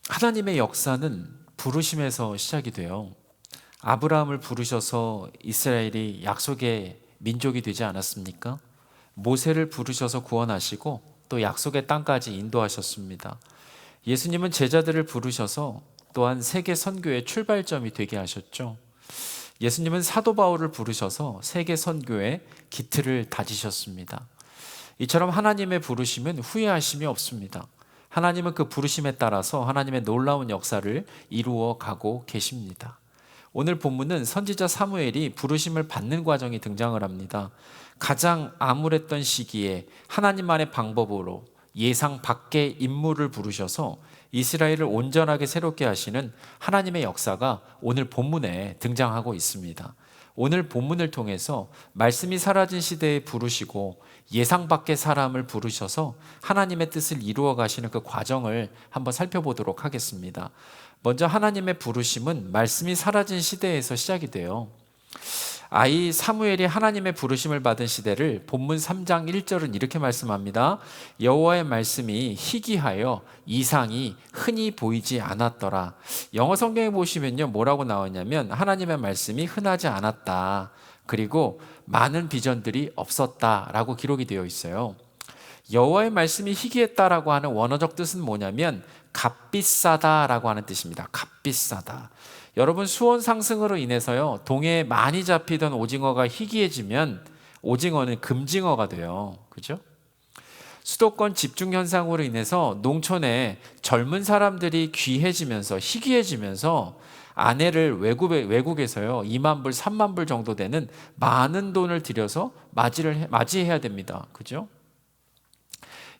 하나님의 역사는 부르심에서 시작이 돼요. 아브라함을 부르셔서 이스라엘이 약속의 민족이 되지 않았습니까? 모세를 부르셔서 구원하시고 또 약속의 땅까지 인도하셨습니다. 예수님은 제자들을 부르셔서 또한 세계 선교의 출발점이 되게 하셨죠. 예수님은 사도 바울을 부르셔서 세계 선교의 기틀을 다지셨습니다. 이처럼 하나님의 부르심은 후회하심이 없습니다. 하나님은 그 부르심에 따라서 하나님의 놀라운 역사를 이루어 가고 계십니다. 오늘 본문은 선지자 사무엘이 부르심을 받는 과정이 등장을 합니다. 가장 암울했던 시기에 하나님만의 방법으로 예상 밖의 인물을 부르셔서 이스라엘을 온전하게 새롭게 하시는 하나님의 역사가 오늘 본문에 등장하고 있습니다. 오늘 본문을 통해서 말씀이 사라진 시대에 부르시고 예상 밖의 사람을 부르셔서 하나님의 뜻을 이루어 가시는 그 과정을 한번 살펴보도록 하겠습니다. 먼저 하나님의 부르심은 말씀이 사라진 시대에서 시작이 돼요. 아이 사무엘이 하나님의 부르심을 받은 시대를 본문 3장 1절은 이렇게 말씀합니다. 여호와의 말씀이 희귀하여 이상이 흔히 보이지 않았더라. 영어 성경에 보시면요, 뭐라고 나오냐면 하나님의 말씀이 흔하지 않았다, 그리고 많은 비전들이 없었다라고 기록이 되어 있어요. 여호와의 말씀이 희귀했다라고 하는 원어적 뜻은 뭐냐면 값비싸다라고 하는 뜻입니다. 값비싸다. 여러분, 수온 상승으로 인해서요, 동해에 많이 잡히던 오징어가 희귀해지면 오징어는 금징어가 돼요. 그죠? 수도권 집중 현상으로 인해서 농촌에 젊은 사람들이 귀해지면서 희귀해지면서 아내를 외국에서요 2만 불, 3만 불 정도 되는 많은 돈을 들여서 맞이해야 됩니다. 그죠?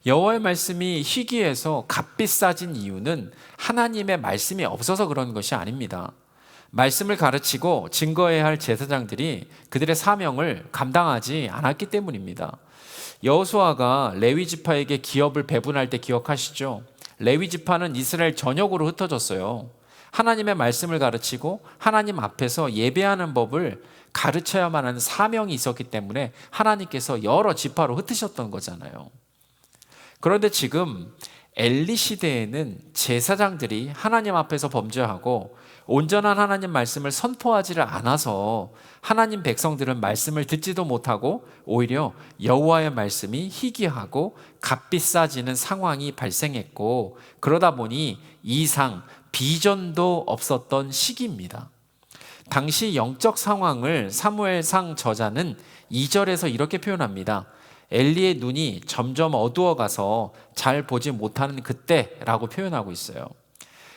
여호와의 말씀이 희귀해서 값비싸진 이유는 하나님의 말씀이 없어서 그런 것이 아닙니다. 말씀을 가르치고 증거해야 할 제사장들이 그들의 사명을 감당하지 않았기 때문입니다. 여호수아가 레위 지파에게 기업을 배분할 때 기억하시죠? 레위 지파는 이스라엘 전역으로 흩어졌어요. 하나님의 말씀을 가르치고 하나님 앞에서 예배하는 법을 가르쳐야만 하는 사명이 있었기 때문에 하나님께서 여러 지파로 흩으셨던 거잖아요. 그런데 지금 엘리 시대에는 제사장들이 하나님 앞에서 범죄하고 온전한 하나님 말씀을 선포하지를 않아서 하나님 백성들은 말씀을 듣지도 못하고 오히려 여호와의 말씀이 희귀하고 값비싸지는 상황이 발생했고, 그러다 보니 이상 비전도 없었던 시기입니다. 당시 영적 상황을 사무엘상 저자는 2절에서 이렇게 표현합니다. 엘리의 눈이 점점 어두워가서 잘 보지 못하는 그때라고 표현하고 있어요.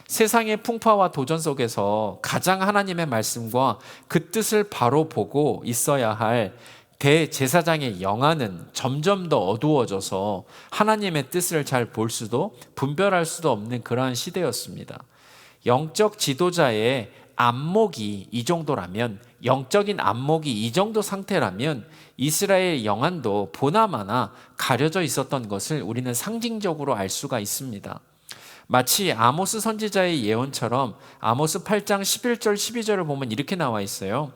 세상의 풍파와 도전 속에서 가장 하나님의 말씀과 그 뜻을 바로 보고 있어야 할 대제사장의 영안은 점점 더 어두워져서 하나님의 뜻을 잘 볼 수도 분별할 수도 없는 그러한 시대였습니다. 영적 지도자의 안목이 이 정도라면, 영적인 안목이 이 정도 상태라면 이스라엘 영안도 보나마나 가려져 있었던 것을 우리는 상징적으로 알 수가 있습니다. 마치 아모스 선지자의 예언처럼 아모스 8장 11절 12절을 보면 이렇게 나와 있어요.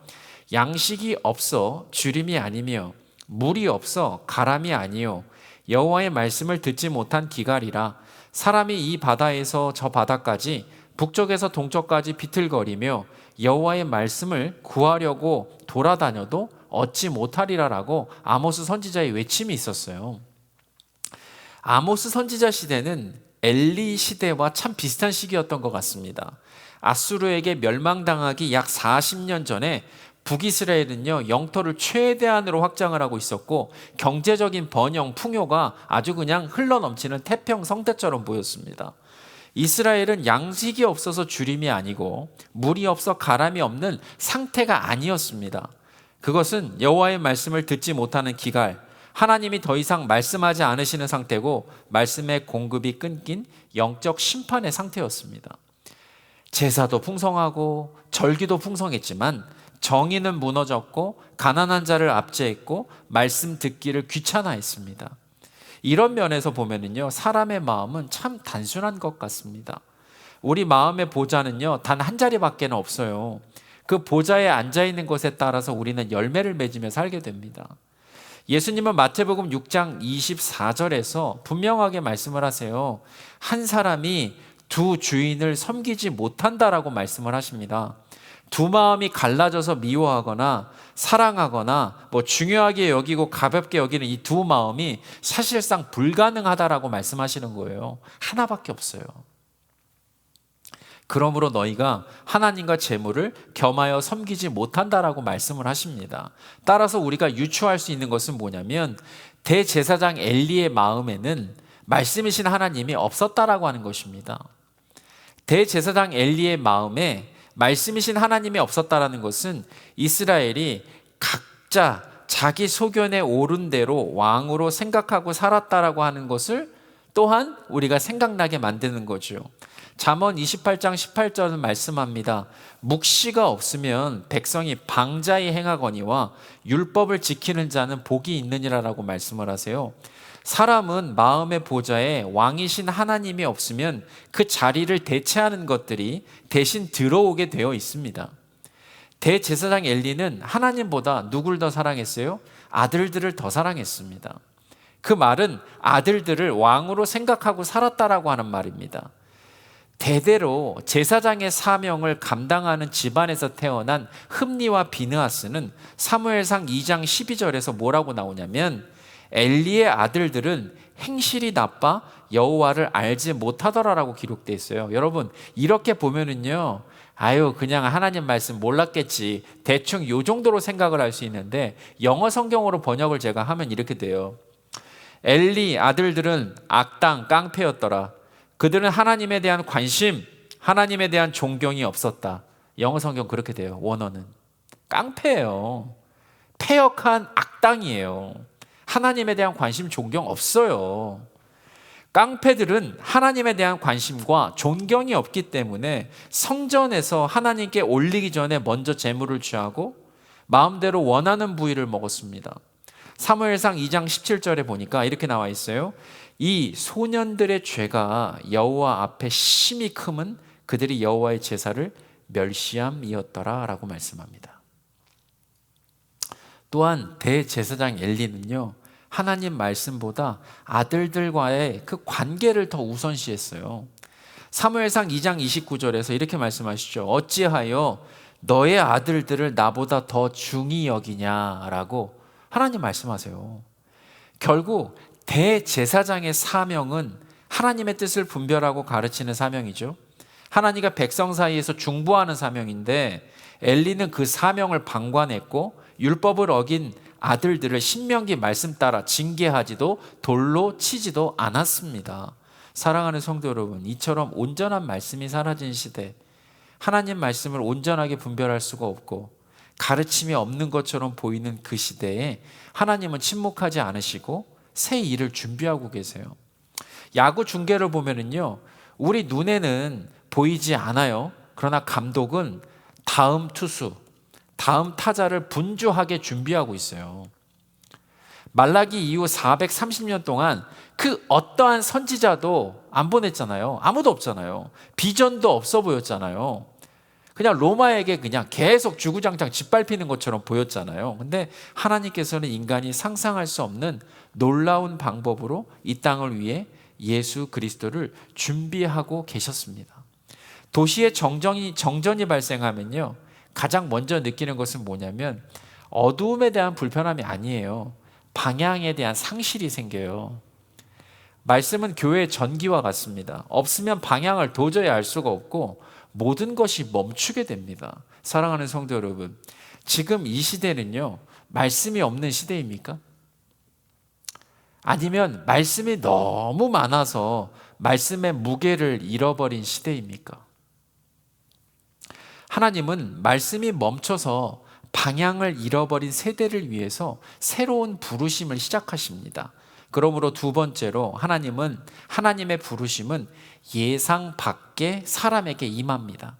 양식이 없어 주림이 아니며 물이 없어 가람이 아니요 여호와의 말씀을 듣지 못한 기갈이라. 사람이 이 바다에서 저 바다까지 북쪽에서 동쪽까지 비틀거리며 여호와의 말씀을 구하려고 돌아다녀도 얻지 못하리라라고 아모스 선지자의 외침이 있었어요. 아모스 선지자 시대는 엘리 시대와 참 비슷한 시기였던 것 같습니다. 아수르에게 멸망당하기 약 40년 전에 북이스라엘은요 영토를 최대한으로 확장을 하고 있었고 경제적인 번영, 풍요가 아주 그냥 흘러넘치는 태평 성대처럼 보였습니다. 이스라엘은 양식이 없어서 주림이 아니고 물이 없어 가람이 없는 상태가 아니었습니다. 그것은 여호와의 말씀을 듣지 못하는 기갈, 하나님이 더 이상 말씀하지 않으시는 상태고 말씀의 공급이 끊긴 영적 심판의 상태였습니다. 제사도 풍성하고 절기도 풍성했지만 정의는 무너졌고 가난한 자를 압제했고 말씀 듣기를 귀찮아했습니다. 이런 면에서 보면은요, 사람의 마음은 참 단순한 것 같습니다. 우리 마음의 보좌는요, 단 한 자리밖에 없어요. 그 보좌에 앉아 있는 것에 따라서 우리는 열매를 맺으며 살게 됩니다. 예수님은 마태복음 6장 24절에서 분명하게 말씀을 하세요. 한 사람이 두 주인을 섬기지 못한다라고 말씀을 하십니다. 두 마음이 갈라져서 미워하거나 사랑하거나 중요하게 여기고 가볍게 여기는 이 두 마음이 사실상 불가능하다라고 말씀하시는 거예요. 하나밖에 없어요. 그러므로 너희가 하나님과 재물을 겸하여 섬기지 못한다라고 말씀을 하십니다. 따라서 우리가 유추할 수 있는 것은 뭐냐면 대제사장 엘리의 마음에는 말씀이신 하나님이 없었다라고 하는 것입니다. 대제사장 엘리의 마음에 말씀이신 하나님이 없었다라는 것은 이스라엘이 각자 자기 소견에 오른 대로 왕으로 생각하고 살았다라고 하는 것을 또한 우리가 생각나게 만드는 거죠. 잠언 28장 18절은 말씀합니다. 묵시가 없으면 백성이 방자히 행하거니와 율법을 지키는 자는 복이 있느니라라고 말씀을 하세요. 사람은 마음의 보좌에 왕이신 하나님이 없으면 그 자리를 대체하는 것들이 대신 들어오게 되어 있습니다. 대제사장 엘리는 하나님보다 누굴 더 사랑했어요? 아들들을 더 사랑했습니다. 그 말은 아들들을 왕으로 생각하고 살았다라고 하는 말입니다. 대대로 제사장의 사명을 감당하는 집안에서 태어난 흠니와 비느하스는 사무엘상 2장 12절에서 뭐라고 나오냐면 엘리의 아들들은 행실이 나빠 여호와를 알지 못하더라라고 기록되어 있어요. 여러분 이렇게 보면은요, 그냥 하나님 말씀 몰랐겠지, 대충 요 정도로 생각을 할 수 있는데 영어 성경으로 번역을 제가 하면 이렇게 돼요. 엘리 아들들은 악당 깡패였더라. 그들은 하나님에 대한 관심, 하나님에 대한 존경이 없었다. 영어 성경 그렇게 돼요. 원어는 깡패예요. 패역한 악당이에요. 하나님에 대한 관심, 존경 없어요. 깡패들은 하나님에 대한 관심과 존경이 없기 때문에 성전에서 하나님께 올리기 전에 먼저 제물을 취하고 마음대로 원하는 부위를 먹었습니다. 사무엘상 2장 17절에 보니까 이렇게 나와 있어요. 이 소년들의 죄가 여호와 앞에 심히 크면 그들이 여호와의 제사를 멸시함이었더라 라고 말씀합니다. 또한 대제사장 엘리는요, 하나님 말씀보다 아들들과의 그 관계를 더 우선시했어요. 사무엘상 2장 29절에서 이렇게 말씀하시죠. 어찌하여 너의 아들들을 나보다 더 중히 여기냐라고 하나님 말씀하세요. 결국 대제사장의 사명은 하나님의 뜻을 분별하고 가르치는 사명이죠. 하나님과 백성 사이에서 중보하는 사명인데 엘리는 그 사명을 방관했고 율법을 어긴 아들들을 신명기 말씀 따라 징계하지도 돌로 치지도 않았습니다. 사랑하는 성도 여러분, 이처럼 온전한 말씀이 사라진 시대, 하나님 말씀을 온전하게 분별할 수가 없고 가르침이 없는 것처럼 보이는 그 시대에 하나님은 침묵하지 않으시고 새 일을 준비하고 계세요. 야구 중계를 보면은요, 우리 눈에는 보이지 않아요. 그러나 감독은 다음 투수, 다음 타자를 분주하게 준비하고 있어요. 말라기 이후 430년 동안 그 어떠한 선지자도 안 보냈잖아요. 아무도 없잖아요. 비전도 없어 보였잖아요. 그냥 로마에게 그냥 계속 주구장창 짓밟히는 것처럼 보였잖아요. 근데 하나님께서는 인간이 상상할 수 없는 놀라운 방법으로 이 땅을 위해 예수 그리스도를 준비하고 계셨습니다. 도시에 정전이 발생하면요, 가장 먼저 느끼는 것은 뭐냐면 어두움에 대한 불편함이 아니에요. 방향에 대한 상실이 생겨요. 말씀은 교회의 전기와 같습니다. 없으면 방향을 도저히 알 수가 없고 모든 것이 멈추게 됩니다. 사랑하는 성도 여러분, 지금 이 시대는요, 말씀이 없는 시대입니까? 아니면 말씀이 너무 많아서 말씀의 무게를 잃어버린 시대입니까? 하나님은 말씀이 멈춰서 방향을 잃어버린 세대를 위해서 새로운 부르심을 시작하십니다. 그러므로 두 번째로 하나님은, 하나님의 부르심은 예상 밖의 사람에게 임합니다.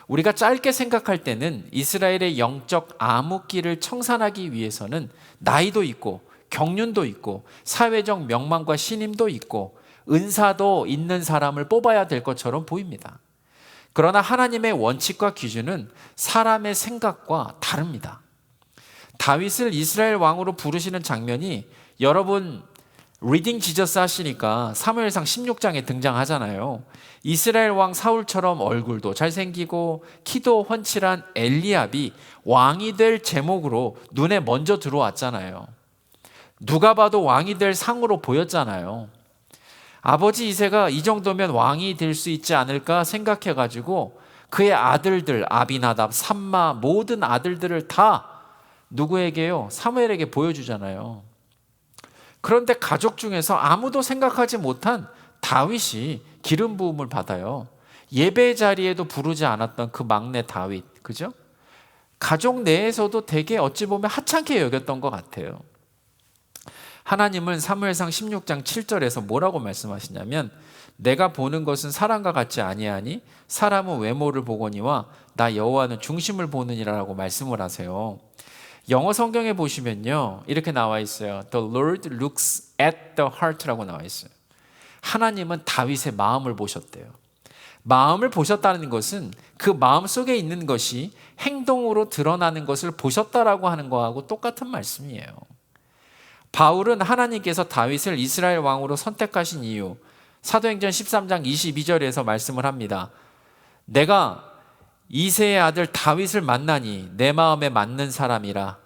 우리가 짧게 생각할 때는 이스라엘의 영적 암흑기를 청산하기 위해서는 나이도 있고 경륜도 있고 사회적 명망과 신임도 있고 은사도 있는 사람을 뽑아야 될 것처럼 보입니다. 그러나 하나님의 원칙과 기준은 사람의 생각과 다릅니다. 다윗을 이스라엘 왕으로 부르시는 장면이 여러분 리딩 지저스 하시니까 사무엘상 16장에 등장하잖아요. 이스라엘 왕 사울처럼 얼굴도 잘생기고 키도 훤칠한 엘리압이 왕이 될 제목으로 눈에 먼저 들어왔잖아요. 누가 봐도 왕이 될 상으로 보였잖아요. 아버지 이새가 이 정도면 왕이 될 수 있지 않을까 생각해가지고 그의 아들들 아비나답, 삼마 모든 아들들을 다 누구에게요? 사무엘에게 보여주잖아요. 그런데 가족 중에서 아무도 생각하지 못한 다윗이 기름 부음을 받아요. 예배 자리에도 부르지 않았던 그 막내 다윗, 그죠? 가족 내에서도 되게 어찌 보면 하찮게 여겼던 것 같아요. 하나님은 사무엘상 16장 7절에서 뭐라고 말씀하시냐면 내가 보는 것은 사람과 같지 아니하니 사람은 외모를 보거니와 나 여호와는 중심을 보느니라라고 말씀을 하세요. 영어 성경에 보시면요 이렇게 나와 있어요. The Lord looks at the heart라고 나와 있어요. 하나님은 다윗의 마음을 보셨대요. 마음을 보셨다는 것은 그 마음 속에 있는 것이 행동으로 드러나는 것을 보셨다라고 하는 거하고 똑같은 말씀이에요. 바울은 하나님께서 다윗을 이스라엘 왕으로 선택하신 이유, 사도행전 13장 22절에서 말씀을 합니다. 내가 이새의 아들 다윗을 만나니 내 마음에 맞는 사람이라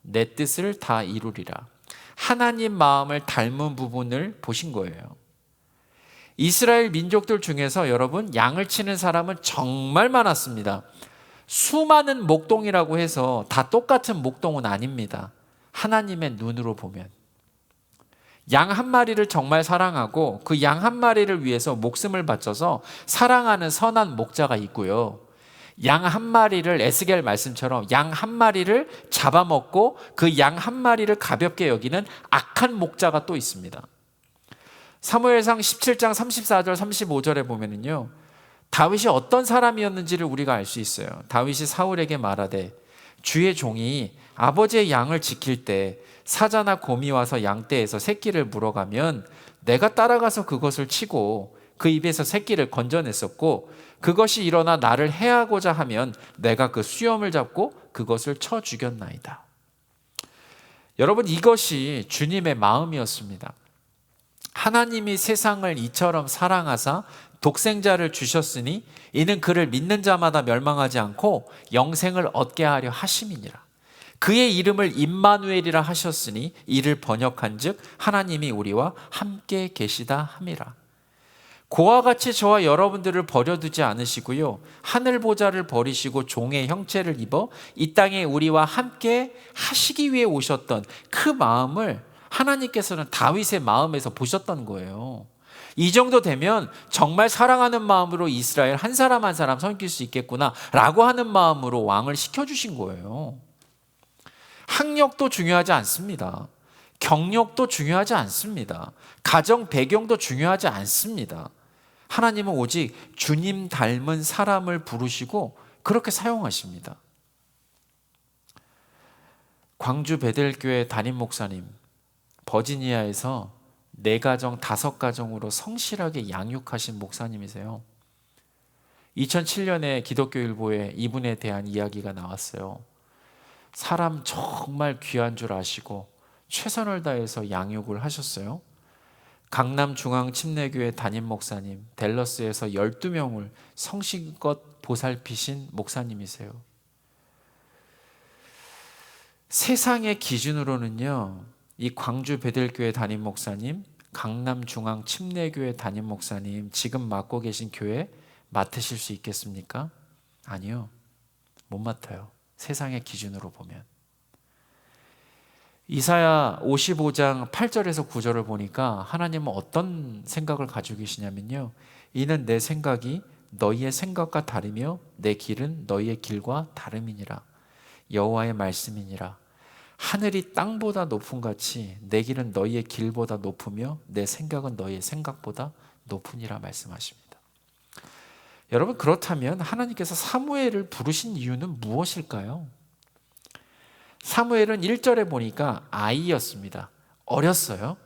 내 뜻을 다 이루리라. 하나님 마음을 닮은 부분을 보신 거예요. 이스라엘 민족들 중에서 여러분 양을 치는 사람은 정말 많았습니다. 수많은 목동이라고 해서 다 똑같은 목동은 아닙니다. 하나님의 눈으로 보면 양 한 마리를 정말 사랑하고 그 양 한 마리를 위해서 목숨을 바쳐서 사랑하는 선한 목자가 있고요. 양 한 마리를 에스겔 말씀처럼 양 한 마리를 잡아먹고 그 양 한 마리를 가볍게 여기는 악한 목자가 또 있습니다. 사무엘상 17장 34절 35절에 보면은요. 다윗이 어떤 사람이었는지를 우리가 알 수 있어요. 다윗이 사울에게 말하되 주의 종이 아버지의 양을 지킬 때 사자나 곰이 와서 양떼에서 새끼를 물어가면 내가 따라가서 그것을 치고 그 입에서 새끼를 건져냈었고 그것이 일어나 나를 해하고자 하면 내가 그 수염을 잡고 그것을 쳐 죽였나이다. 여러분 이것이 주님의 마음이었습니다. 하나님이 세상을 이처럼 사랑하사 독생자를 주셨으니 이는 그를 믿는 자마다 멸망하지 않고 영생을 얻게 하려 하심이니라. 그의 이름을 임마누엘이라 하셨으니 이를 번역한즉 하나님이 우리와 함께 계시다 함이라. 그와 같이 저와 여러분들을 버려두지 않으시고요 하늘 보좌를 버리시고 종의 형체를 입어 이 땅에 우리와 함께 하시기 위해 오셨던 그 마음을 하나님께서는 다윗의 마음에서 보셨던 거예요. 이 정도 되면 정말 사랑하는 마음으로 이스라엘 한 사람 한 사람 섬길 수 있겠구나 라고 하는 마음으로 왕을 시켜주신 거예요. 학력도 중요하지 않습니다. 경력도 중요하지 않습니다. 가정 배경도 중요하지 않습니다. 하나님은 오직 주님 닮은 사람을 부르시고 그렇게 사용하십니다. 광주 베델교회 담임 목사님, 버지니아에서 4가정 5가정으로 성실하게 양육하신 목사님이세요. 2007년에 기독교일보에 이분에 대한 이야기가 나왔어요. 사람 정말 귀한 줄 아시고 최선을 다해서 양육을 하셨어요. 강남중앙침례교회 담임 목사님, 댈러스에서 12명을 성실껏 보살피신 목사님이세요. 세상의 기준으로는요, 이 광주 베델교회 담임 목사님, 강남중앙침례교회 담임 목사님 지금 맡고 계신 교회 맡으실 수 있겠습니까? 아니요, 못 맡아요. 세상의 기준으로 보면. 이사야 55장 8절에서 9절을 보니까 하나님은 어떤 생각을 가지고 계시냐면요, 이는 내 생각이 너희의 생각과 다르며 내 길은 너희의 길과 다름이니라. 여호와의 말씀이니라. 하늘이 땅보다 높음 같이 내 길은 너희의 길보다 높으며 내 생각은 너희의 생각보다 높으니라 말씀하십니다. 여러분, 그렇다면 하나님께서 사무엘을 부르신 이유는 무엇일까요? 사무엘은 1절에 보니까 아이였습니다. 어렸어요.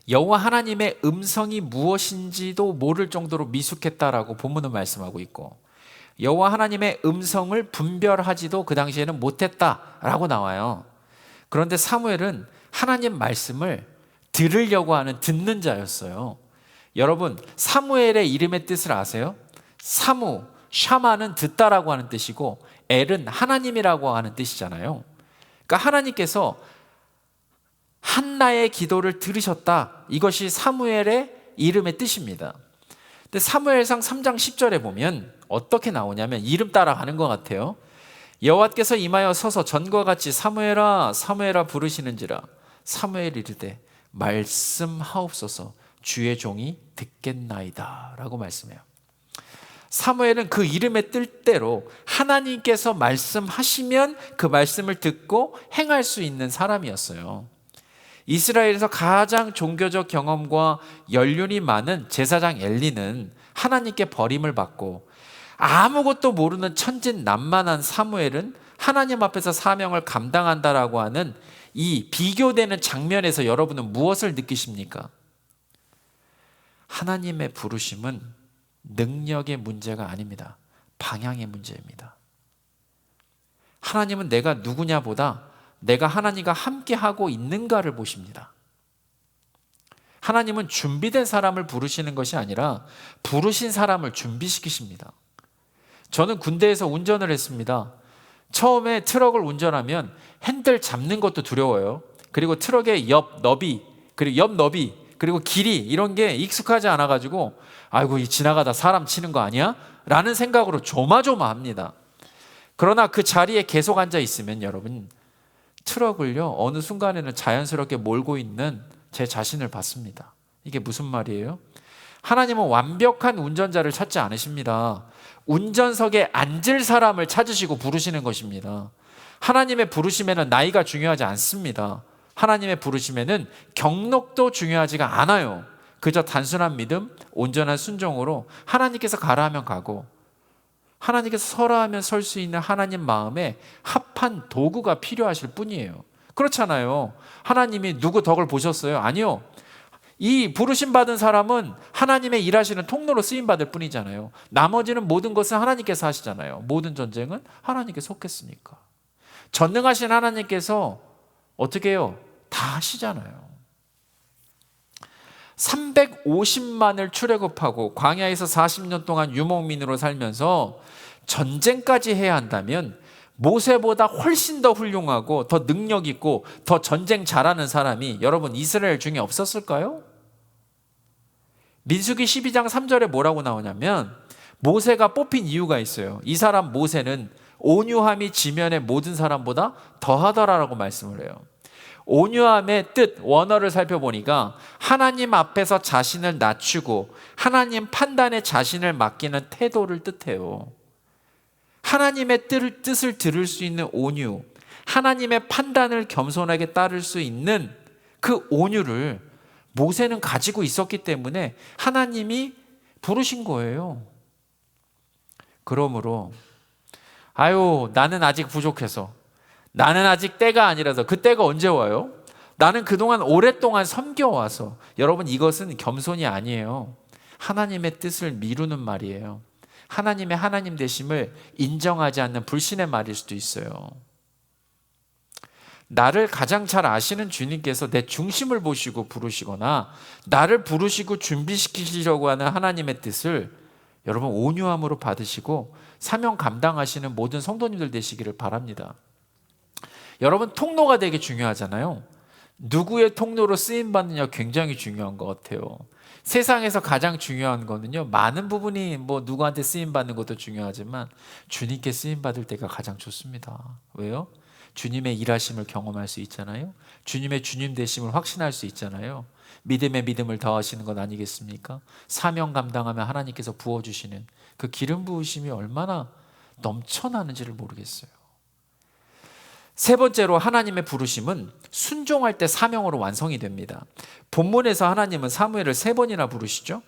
여호와 하나님의 음성이 무엇인지도 모를 정도로 미숙했다라고 본문은 말씀하고 있고, 여호와 하나님의 음성을 분별하지도 그 당시에는 못했다라고 나와요. 그런데 사무엘은 하나님 말씀을 들으려고 하는 듣는 자였어요. 여러분, 사무엘의 이름의 뜻을 아세요? 사무, 샤마는 듣다라고 하는 뜻이고 엘은 하나님이라고 하는 뜻이잖아요. 그러니까 하나님께서 한나의 기도를 들으셨다. 이것이 사무엘의 이름의 뜻입니다. 근데 사무엘상 3장 10절에 보면 어떻게 나오냐면 이름 따라 가는 것 같아요. 여호와께서 임하여 서서 전과 같이 사무엘아 사무엘아 부르시는지라 사무엘이 이르되 말씀하옵소서 주의 종이 듣겠나이다 라고 말씀해요. 사무엘은 그 이름의 뜻대로 하나님께서 말씀하시면 그 말씀을 듣고 행할 수 있는 사람이었어요. 이스라엘에서 가장 종교적 경험과 연륜이 많은 제사장 엘리는 하나님께 버림을 받고 아무것도 모르는 천진난만한 사무엘은 하나님 앞에서 사명을 감당한다라고 하는 이 비교되는 장면에서 여러분은 무엇을 느끼십니까? 하나님의 부르심은 능력의 문제가 아닙니다. 방향의 문제입니다. 하나님은 내가 누구냐보다 내가 하나님과 함께하고 있는가를 보십니다. 하나님은 준비된 사람을 부르시는 것이 아니라 부르신 사람을 준비시키십니다. 저는 군대에서 운전을 했습니다. 처음에 트럭을 운전하면 핸들 잡는 것도 두려워요. 그리고 트럭의 옆 너비, 그리고 길이 이런 게 익숙하지 않아가지고 아이고 이 지나가다 사람 치는 거 아니야? 라는 생각으로 조마조마합니다. 그러나 그 자리에 계속 앉아 있으면 여러분 트럭을요 어느 순간에는 자연스럽게 몰고 있는 제 자신을 봤습니다. 이게 무슨 말이에요? 하나님은 완벽한 운전자를 찾지 않으십니다. 운전석에 앉을 사람을 찾으시고 부르시는 것입니다. 하나님의 부르심에는 나이가 중요하지 않습니다. 하나님의 부르심에는 경력도 중요하지가 않아요. 그저 단순한 믿음, 온전한 순종으로 하나님께서 가라 하면 가고 하나님께서 서라 하면 설 수 있는 하나님 마음에 합한 도구가 필요하실 뿐이에요. 그렇잖아요. 하나님이 누구 덕을 보셨어요? 아니요. 이 부르심 받은 사람은 하나님의 일하시는 통로로 쓰임받을 뿐이잖아요. 나머지는 모든 것은 하나님께서 하시잖아요. 모든 전쟁은 하나님께 속했으니까. 전능하신 하나님께서 어떻게 해요? 다 하시잖아요. 350만을 출애굽하고 광야에서 40년 동안 유목민으로 살면서 전쟁까지 해야 한다면 모세보다 훨씬 더 훌륭하고 더 능력 있고 더 전쟁 잘하는 사람이 여러분 이스라엘 중에 없었을까요? 민수기 12장 3절에 뭐라고 나오냐면 모세가 뽑힌 이유가 있어요. 이 사람 모세는 온유함이 지면의 모든 사람보다 더하더라라고 말씀을 해요. 온유함의 뜻, 원어를 살펴보니까 하나님 앞에서 자신을 낮추고 하나님 판단에 자신을 맡기는 태도를 뜻해요. 하나님의 뜻을 들을 수 있는 온유, 하나님의 판단을 겸손하게 따를 수 있는 그 온유를 모세는 가지고 있었기 때문에 하나님이 부르신 거예요. 그러므로 나는 아직 부족해서, 나는 아직 때가 아니라서, 그 때가 언제 와요? 나는 그동안 오랫동안 섬겨와서. 여러분 이것은 겸손이 아니에요. 하나님의 뜻을 미루는 말이에요. 하나님의 하나님 되심을 인정하지 않는 불신의 말일 수도 있어요. 나를 가장 잘 아시는 주님께서 내 중심을 보시고 부르시거나 나를 부르시고 준비시키시려고 하는 하나님의 뜻을 여러분 온유함으로 받으시고 사명 감당하시는 모든 성도님들 되시기를 바랍니다. 여러분 통로가 되게 중요하잖아요. 누구의 통로로 쓰임받느냐 굉장히 중요한 것 같아요. 세상에서 가장 중요한 거는요, 많은 부분이 누구한테 쓰임받는 것도 중요하지만 주님께 쓰임받을 때가 가장 좋습니다. 왜요? 주님의 일하심을 경험할 수 있잖아요. 주님의 주님 되심을 확신할 수 있잖아요. 믿음에 믿음을 더하시는 것 아니겠습니까? 사명 감당하면 하나님께서 부어주시는 그 기름 부으심이 얼마나 넘쳐나는지를 모르겠어요. 세 번째로 하나님의 부르심은 순종할 때 사명으로 완성이 됩니다. 본문에서 하나님은 사무엘을 3번이나 부르시죠.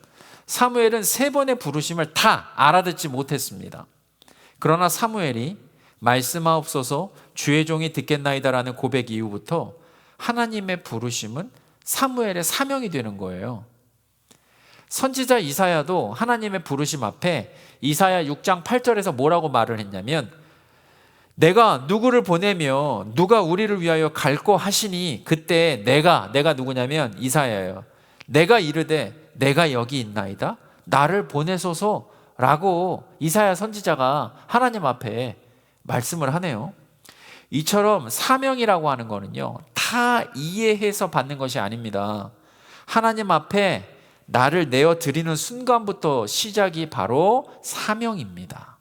사무엘은 3번의 부르심을 다 알아듣지 못했습니다. 그러나 사무엘이 말씀하옵소서 주의 종이 듣겠나이다라는 고백 이후부터 하나님의 부르심은 사무엘의 사명이 되는 거예요. 선지자 이사야도 하나님의 부르심 앞에 이사야 6장 8절에서 뭐라고 말을 했냐면 내가 누구를 보내며 누가 우리를 위하여 갈고 하시니, 그때 내가 누구냐면 이사야예요. 내가 이르되 내가 여기 있나이다, 나를 보내소서라고 이사야 선지자가 하나님 앞에 말씀을 하네요. 이처럼 사명이라고 하는 거는요, 다 이해해서 받는 것이 아닙니다. 하나님 앞에 나를 내어 드리는 순간부터 시작이 바로 사명입니다.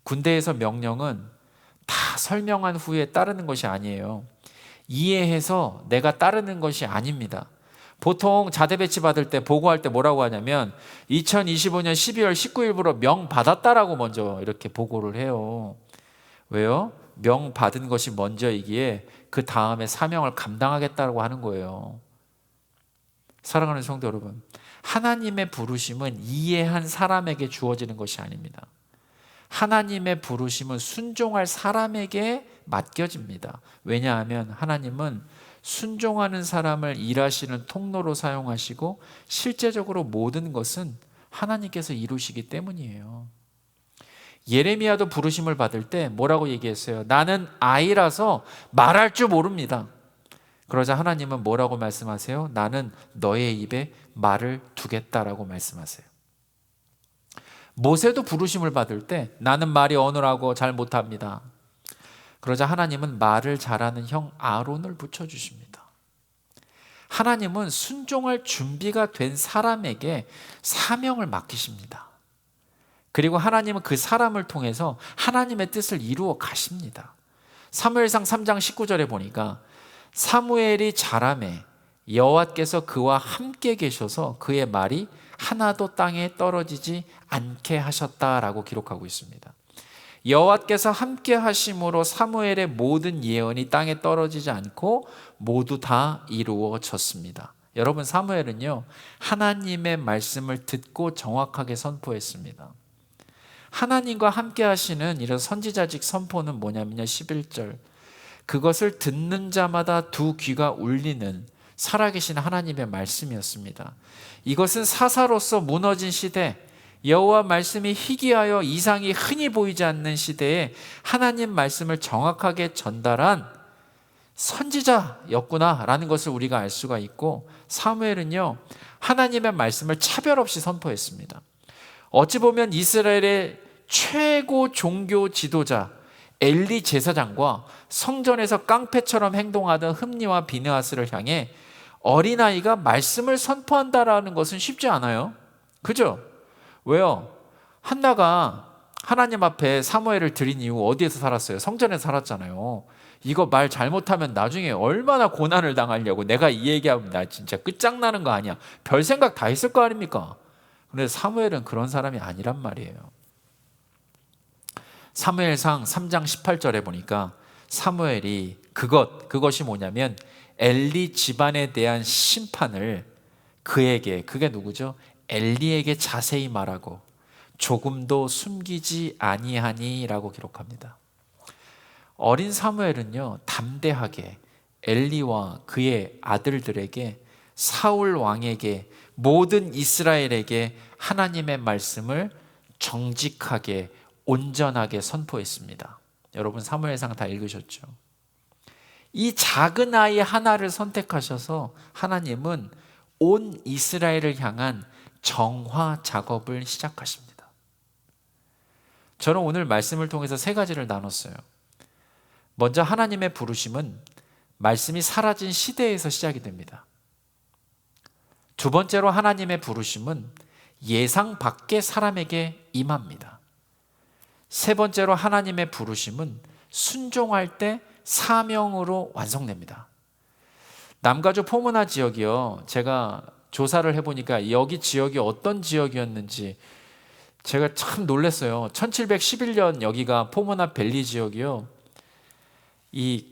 군대에서 명령은 다 설명한 후에 따르는 것이 아니에요. 이해해서 내가 따르는 것이 아닙니다. 보통 자대 배치 받을 때 보고할 때 뭐라고 하냐면 2025년 12월 19일부로 명 받았다라고 먼저 이렇게 보고를 해요. 왜요? 명 받은 것이 먼저이기에 그 다음에 사명을 감당하겠다고 하는 거예요. 사랑하는 성도 여러분, 하나님의 부르심은 이해한 사람에게 주어지는 것이 아닙니다. 하나님의 부르심은 순종할 사람에게 맡겨집니다. 왜냐하면 하나님은 순종하는 사람을 일하시는 통로로 사용하시고 실제적으로 모든 것은 하나님께서 이루시기 때문이에요. 예레미야도 부르심을 받을 때 뭐라고 얘기했어요? 나는 아이라서 말할 줄 모릅니다. 그러자 하나님은 뭐라고 말씀하세요? 나는 너의 입에 말을 두겠다라고 말씀하세요. 모세도 부르심을 받을 때 나는 말이 어눌하고 잘 못합니다. 그러자 하나님은 말을 잘하는 형 아론을 붙여주십니다. 하나님은 순종할 준비가 된 사람에게 사명을 맡기십니다. 그리고 하나님은 그 사람을 통해서 하나님의 뜻을 이루어 가십니다. 사무엘상 3장 19절에 보니까 사무엘이 자라매 여호와께서 그와 함께 계셔서 그의 말이 하나도 땅에 떨어지지 않게 하셨다라고 기록하고 있습니다. 여호와께서 함께 하심으로 사무엘의 모든 예언이 땅에 떨어지지 않고 모두 다 이루어졌습니다. 여러분, 사무엘은요, 하나님의 말씀을 듣고 정확하게 선포했습니다. 하나님과 함께 하시는 이런 선지자직 선포는 뭐냐면요, 11절, 그것을 듣는 자마다 두 귀가 울리는 살아계신 하나님의 말씀이었습니다. 이것은 사사로서 무너진 시대, 여호와 말씀이 희귀하여 이상이 흔히 보이지 않는 시대에 하나님 말씀을 정확하게 전달한 선지자였구나라는 것을 우리가 알 수가 있고, 사무엘은요, 하나님의 말씀을 차별 없이 선포했습니다. 어찌 보면 이스라엘의 최고 종교 지도자 엘리 제사장과 성전에서 깡패처럼 행동하던 흠니와 비느하스를 향해 어린아이가 말씀을 선포한다라는 것은 쉽지 않아요. 그죠? 왜요? 한나가 하나님 앞에 사무엘을 드린 이후 어디에서 살았어요? 성전에서 살았잖아요. 이거 말 잘못하면 나중에 얼마나 고난을 당하려고, 내가 이 얘기하면 나 진짜 끝장나는 거 아니야, 별 생각 다 했을 거 아닙니까? 그런데 사무엘은 그런 사람이 아니란 말이에요. 사무엘상 3장 18절에 보니까 사무엘이 그것이 뭐냐면 엘리 집안에 대한 심판을 그게 누구죠? 엘리에게 자세히 말하고 조금도 숨기지 아니하니라고 기록합니다. 어린 사무엘은요, 담대하게 엘리와 그의 아들들에게, 사울 왕에게, 모든 이스라엘에게 하나님의 말씀을 정직하게 온전하게 선포했습니다. 여러분, 사무엘상 다 읽으셨죠? 이 작은 아이 하나를 선택하셔서 하나님은 온 이스라엘을 향한 정화 작업을 시작하십니다. 저는 오늘 말씀을 통해서 세 가지를 나눴어요. 먼저, 하나님의 부르심은 말씀이 사라진 시대에서 시작이 됩니다. 두 번째로, 하나님의 부르심은 예상 밖의 사람에게 임합니다. 세 번째로, 하나님의 부르심은 순종할 때 사명으로 완성됩니다. 남가주 포문화 지역이요, 제가 조사를 해보니까 여기 지역이 어떤 지역이었는지 제가 참 놀랐어요. 1711년 여기가 포문화 밸리 지역이요, 이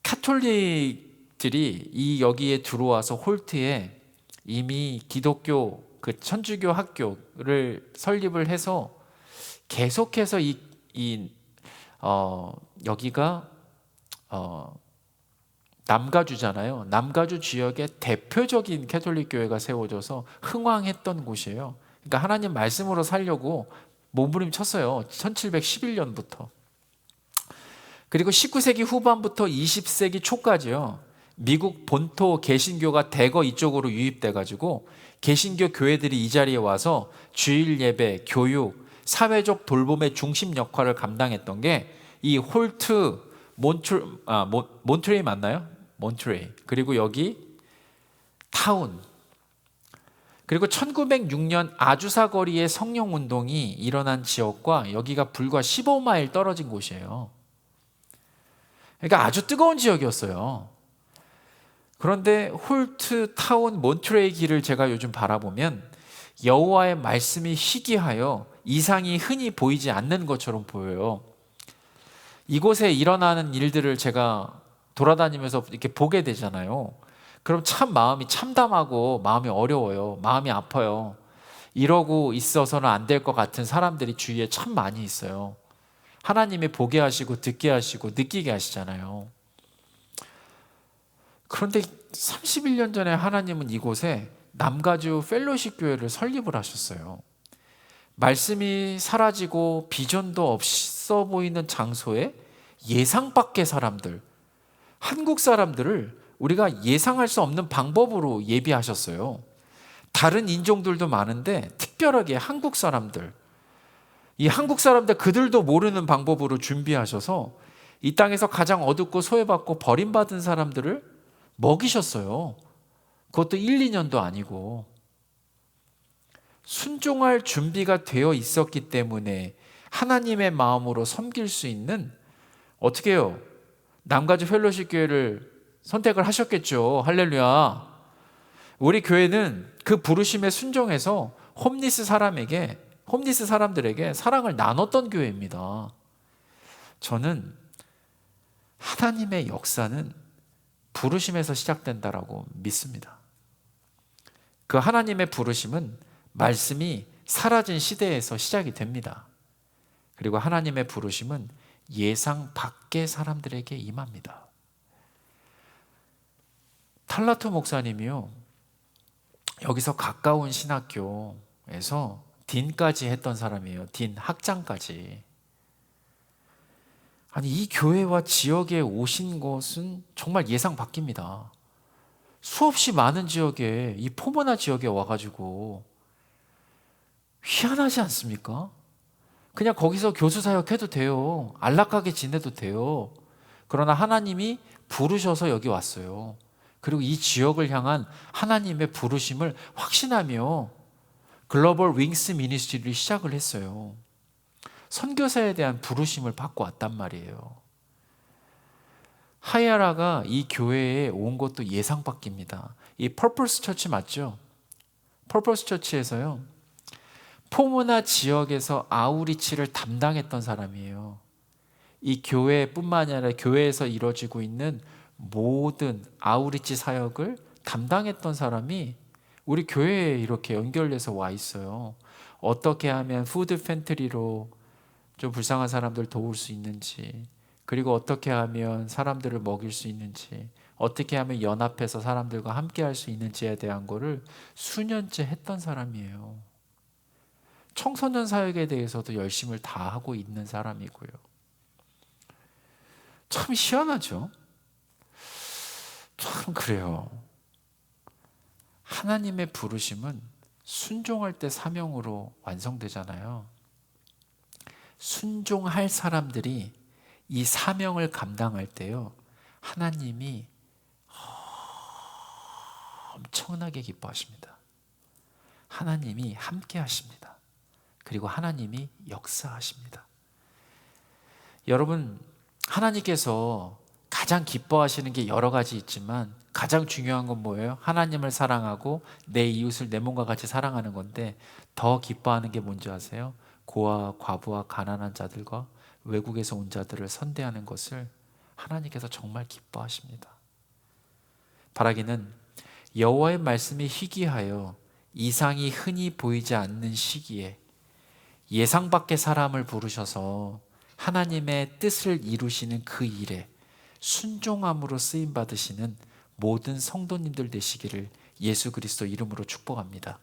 카톨릭들이 이 여기에 들어와서 홀트에 이미 기독교 그 천주교 학교를 설립을 해서 계속해서 여기가 남가주잖아요. 남가주 지역의 대표적인 캐톨릭 교회가 세워져서 흥왕했던 곳이에요. 그러니까 하나님 말씀으로 살려고 몸부림쳤어요. 1711년부터. 그리고 19세기 후반부터 20세기 초까지요, 미국 본토 개신교가 대거 이쪽으로 유입돼 가지고 개신교 교회들이 이 자리에 와서 주일 예배, 교육, 사회적 돌봄의 중심 역할을 감당했던 게 이 홀트 몬트레이 맞나요? 몬트레이. 그리고 여기 타운. 그리고 1906년 아주사 거리의 성령 운동이 일어난 지역과 여기가 불과 15마일 떨어진 곳이에요. 그러니까 아주 뜨거운 지역이었어요. 그런데 홀트, 타운, 몬트레이 길을 제가 요즘 바라보면 여호와의 말씀이 희귀하여 이상이 흔히 보이지 않는 것처럼 보여요. 이곳에 일어나는 일들을 제가 돌아다니면서 이렇게 보게 되잖아요. 그럼 참 마음이 참담하고 마음이 어려워요. 마음이 아파요. 이러고 있어서는 안 될 것 같은 사람들이 주위에 참 많이 있어요. 하나님이 보게 하시고 듣게 하시고 느끼게 하시잖아요. 그런데 31년 전에 하나님은 이곳에 남가주 펠로십 교회를 설립을 하셨어요. 말씀이 사라지고 비전도 없어 보이는 장소에 예상 밖의 사람들, 한국 사람들을 우리가 예상할 수 없는 방법으로 예비하셨어요. 다른 인종들도 많은데 특별하게 한국 사람들, 이 한국 사람들 그들도 모르는 방법으로 준비하셔서 이 땅에서 가장 어둡고 소외받고 버림받은 사람들을 먹이셨어요. 그것도 1, 2년도 아니고. 순종할 준비가 되어 있었기 때문에 하나님의 마음으로 섬길 수 있는, 어떻게 해요? 남가주 펠로십 교회를 선택을 하셨겠죠. 할렐루야. 우리 교회는 그 부르심에 순종해서 홈리스 사람들에게 사랑을 나눴던 교회입니다. 저는 하나님의 역사는 부르심에서 시작된다라고 믿습니다. 그 하나님의 부르심은 말씀이 사라진 시대에서 시작이 됩니다. 그리고 하나님의 부르심은 예상 밖의 사람들에게 임합니다. 탈라토 목사님이요, 여기서 가까운 신학교에서 딘까지 했던 사람이에요. 딘 학장까지. 아니, 이 교회와 지역에 오신 것은 정말 예상 밖입니다. 수없이 많은 지역에, 이 포모나 지역에 와가지고 희한하지 않습니까? 그냥 거기서 교수 사역해도 돼요. 안락하게 지내도 돼요. 그러나 하나님이 부르셔서 여기 왔어요. 그리고 이 지역을 향한 하나님의 부르심을 확신하며 글로벌 윙스 미니스트리를 시작을 했어요. 선교사에 대한 부르심을 받고 왔단 말이에요. 하이아라가 이 교회에 온 것도 예상 밖입니다. 이 퍼플스 처치 맞죠? 퍼플스 처치에서요, 포모나 지역에서 아우리치를 담당했던 사람이에요. 이 교회뿐만 아니라 교회에서 이루어지고 있는 모든 아우리치 사역을 담당했던 사람이 우리 교회에 이렇게 연결돼서 와 있어요. 어떻게 하면 푸드 팬트리로 좀 불쌍한 사람들 도울 수 있는지, 그리고 어떻게 하면 사람들을 먹일 수 있는지, 어떻게 하면 연합해서 사람들과 함께 할 수 있는지에 대한 거를 수년째 했던 사람이에요. 청소년 사역에 대해서도 열심을 다하고 있는 사람이고요. 참 희한하죠? 참 그래요. 하나님의 부르심은 순종할 때 사명으로 완성되잖아요. 순종할 사람들이 이 사명을 감당할 때요, 하나님이 엄청나게 기뻐하십니다. 하나님이 함께 하십니다. 그리고 하나님이 역사하십니다. 여러분, 하나님께서 가장 기뻐하시는 게 여러 가지 있지만 가장 중요한 건 뭐예요? 하나님을 사랑하고 내 이웃을 내 몸과 같이 사랑하는 건데, 더 기뻐하는 게 뭔지 아세요? 고아와 과부와 가난한 자들과 외국에서 온 자들을 선대하는 것을 하나님께서 정말 기뻐하십니다. 바라기는 여호와의 말씀이 희귀하여 이상이 흔히 보이지 않는 시기에 예상 밖의 사람을 부르셔서 하나님의 뜻을 이루시는 그 일에 순종함으로 쓰임 받으시는 모든 성도님들 되시기를 예수 그리스도 이름으로 축복합니다.